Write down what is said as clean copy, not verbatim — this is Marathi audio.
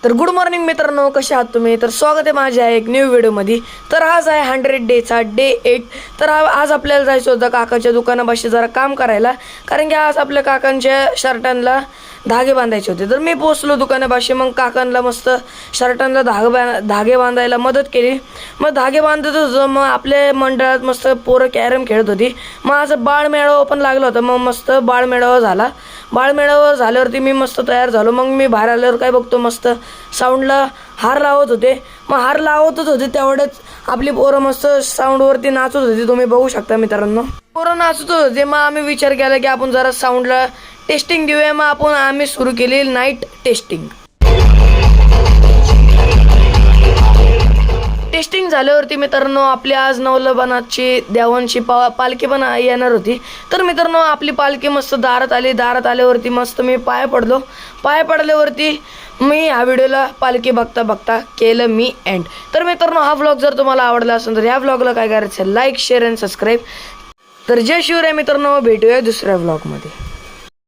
तर गुड मॉर्निंग मित्रांनो, कसे आहात तुम्ही? तर स्वागत आहे माझ्या एक न्यू व्हिडिओमध्ये. तर आज आहे 100 डेचा डे 8. तर आज आपल्याला जायचं होतं काकाच्या दुकानापाशी जरा काम करायला, कारण की आज आपल्या काकांच्या शर्टांना धागे बांधायचे होते. तर मी पोचलो दुकानापाशी. मग काकांना मस्त शर्टांना धागे बांधायला मदत केली. मग धागे बांधत होतो. मग आपल्या मंडळात मस्त पोरं कॅरम खेळत होती. मग असं बाळमेळावा पण लागला होता. मग मस्त बाळमेळावा झाला. बाळमेळावा झाल्यावरती मी मस्त तयार झालो. मग मी बाहेर आल्यावर काय बघतो, मस्त साऊंडला हार लावत होते. मग हार लावतच होते तेवढ्याच आपली पोरं मस्त साऊंडवरती नाचत होती. तुम्ही बघू शकता मित्रांनो, पोरं नाचत होते. मग आम्ही विचार केला की आपण जरा साऊंडला टेस्टिंग देऊया. मग आम्ही सुरू केली नाईट टेस्टिंग. टेस्टिंग झाल्यावरती मित्रांनो, आपली आज नवलबानाची देवांची पालखी पण येणार होती. तर मित्रांनो, आपली पालखी मस्त दारात आली. दारात आल्यावरती मस्त मी पाय पडलो. पाय पडल्यावरती मी ह्या व्हिडिओला पालखी बघता बघता केलं मी एंड. तर मित्रांनो, हा व्लॉग जर तुम्हाला आवडला असेल तर ह्या व्लॉगला काय करायचं, लाईक शेअर अँड सबस्क्राईब. तर जय शिवराय मित्रांनो, भेटूया दुसऱ्या व्लॉगमध्ये.